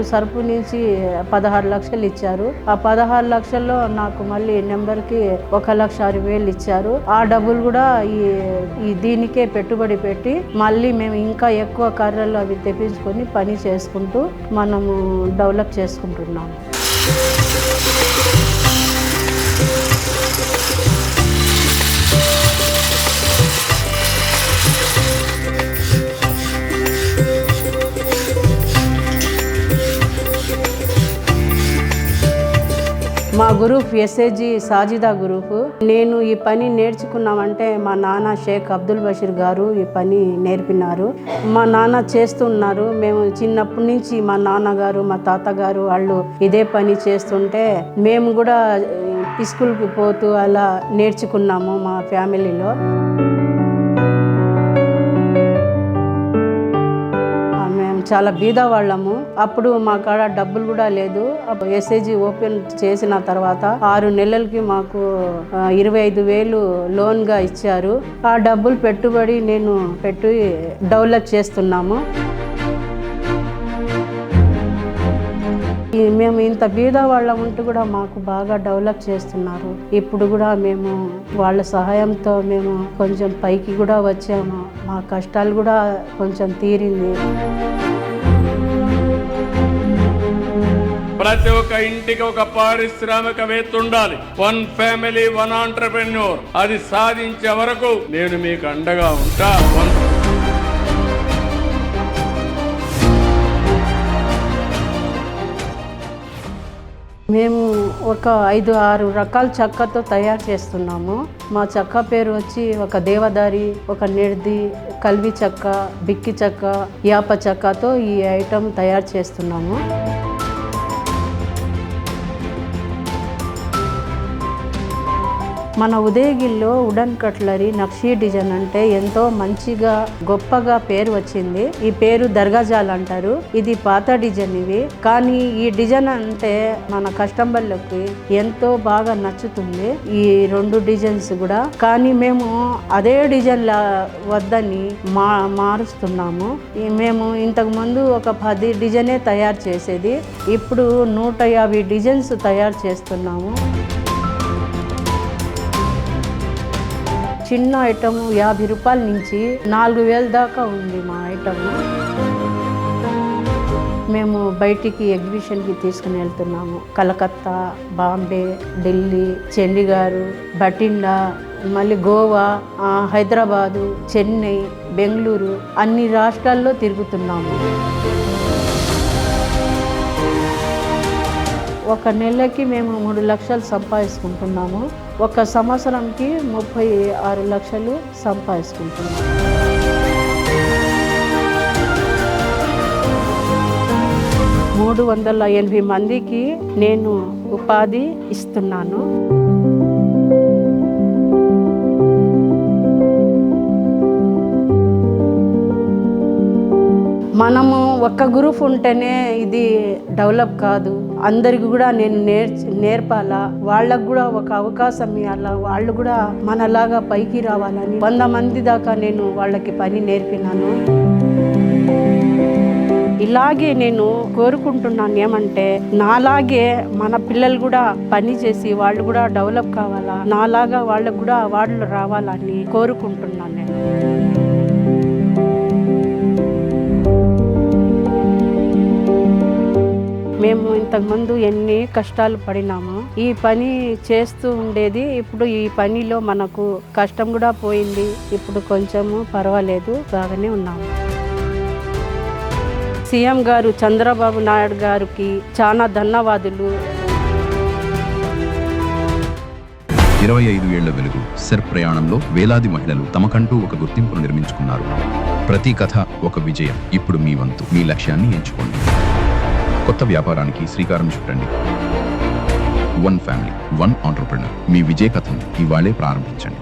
నాకు సరుపు నుంచి 16 లక్షలు ఇచ్చారు. ఆ 16 లక్షల్లో నాకు మళ్ళీ నెంబర్కి 1,06,000 ఇచ్చారు. ఆ డబ్బులు కూడా ఈ దీనికే పెట్టుబడి పెట్టి మళ్ళీ మేము ఇంకా ఎక్కువ కర్రలు అవి తెప్పించుకొని పని చేసుకుంటూ మనము డెవలప్ చేసుకుంటున్నాము. మా గ్రూప్ ఎస్ఏజీ సాజిదా గ్రూప్. నేను ఈ పని నేర్చుకున్నామంటే మా నాన్న షేక్ అబ్దుల్ బషీర్ గారు ఈ పని నేర్పినారు. మా నాన్న చేస్తున్నారు. మేము చిన్నప్పటి నుంచి మా నాన్నగారు మా తాతగారు వాళ్ళు ఇదే పని చేస్తుంటే మేము కూడా స్కూల్కి పోతూ అలా నేర్చుకున్నాము మా ఫ్యామిలీలో. చాలా బీదవాళ్ళము. అప్పుడు మా కాడ డబ్బులు కూడా లేదు. ఎస్ఏజీ ఓపెన్ చేసిన తర్వాత 6 నెలలకి మాకు 25,000 లోన్గా ఇచ్చారు. ఆ డబ్బులు పెట్టుబడి నేను పెట్టి డెవలప్ చేస్తున్నాము. మేము ఇంత బీద వాళ్ళం ఉంటూ కూడా మాకు బాగా డెవలప్ చేస్తున్నారు. ఇప్పుడు కూడా మేము వాళ్ళ సహాయంతో మేము కొంచెం పైకి కూడా వచ్చాము. మా కష్టాలు కూడా కొంచెం తీరింది. ప్రతి ఒక్క ఇంటికి ఒక పారిశ్రామికవేత్త ఉండాలి. 1 ఫ్యామిలీ 1 ఆంటర్‌ప్రెన్యూర్. అది సాధించే వరకు నేను మీకు అండగా ఉంటా. మేము ఒక 5-6 రకాల చెక్కతో తయారు చేస్తున్నాము. మా చెక్క పేరు వచ్చి ఒక దేవదారి, ఒక నిర్ది, కల్వి చెక్క, బిక్కి చెక్క, యాప చెక్కతో ఈ ఐటెం తయారు చేస్తున్నాము. మన ఉదయగిరిలో వుడెన్ కట్లరీ నక్షీ డిజైన్ అంటే ఎంతో మంచిగా గొప్పగా పేరు వచ్చింది. ఈ పేరు దర్గాజాల్ అంటారు. ఇది పాత డిజైన్ ఇవి. కానీ ఈ డిజైన్ అంటే మన కస్టమర్లకి ఎంతో బాగా నచ్చుతుంది. ఈ 2 డిజైన్స్ కూడా. కానీ మేము అదే డిజైన్ వద్దని మారుస్తున్నాము. మేము ఇంతకు ముందు ఒక 10 డిజైనే తయారు చేసేది. ఇప్పుడు 150 డిజైన్స్ తయారు చేస్తున్నాము. చిన్న ఐటమ్ 50 రూపాయల నుంచి 4,000 దాకా ఉంది మా ఐటమ్. మేము బయటికి ఎగ్జిబిషన్కి తీసుకుని వెళ్తున్నాము. కలకత్తా, బాంబే, ఢిల్లీ, చండీగఢ్, బఠిండా, మళ్ళీ గోవా, హైదరాబాదు, చెన్నై, బెంగళూరు అన్ని రాష్ట్రాల్లో తిరుగుతున్నాము. ఒక నెలకి మేము 3 లక్షలు సంపాదించుకుంటున్నాము. ఒక సంవత్సరంకి 36 లక్షలు సంపాదించుకుంటున్నాము. మూడు 380 మందికి నేను ఉపాధి ఇస్తున్నాను. మనము ఒక్క గ్రూప్ ఉంటేనే ఇది డెవలప్ కాదు. అందరికి కూడా నేను నేర్పాలా, వాళ్ళకు కూడా ఒక అవకాశం ఇవ్వాలా, వాళ్ళు కూడా మనలాగా పైకి రావాలని 100 మంది దాకా నేను వాళ్ళకి పని నేర్పినాను. ఇలాగే నేను కోరుకుంటున్నాను ఏమంటే, నాలాగే మన పిల్లలు కూడా పని చేసి వాళ్ళు కూడా డెవలప్ కావాలా, నాలాగా వాళ్ళకు కూడా అవార్డులు రావాలని కోరుకుంటున్నాను నేను. మేము ఇంతకుముందు ఎన్ని కష్టాలు పడినామో ఈ పని చేస్తూ ఉండేది. ఇప్పుడు ఈ పనిలో మనకు కష్టం కూడా పోయింది. ఇప్పుడు కొంచెము పర్వాలేదు, బాగానే ఉన్నాము. సీఎం గారు చంద్రబాబు నాయుడు గారికి చాలా ధన్యవాదాలు. 25 ఏళ్ల వెలుగు సెర్ ప్రయాణంలో వేలాది మహిళలు తమకంటూ ఒక గుర్తింపును నిర్మించుకున్నారు. ప్రతి కథ ఒక విజయం. ఇప్పుడు మీ వంతు. మీ లక్ష్యాన్ని ఎంచుకోండి. కొత్త వ్యాపారానికి శ్రీకారం చుట్టండి. 1 ఫ్యామిలీ 1 ఆంటర్‌ప్రెన్యూర్. మీ విజయ కథను ఇవాళే ప్రారంభించండి.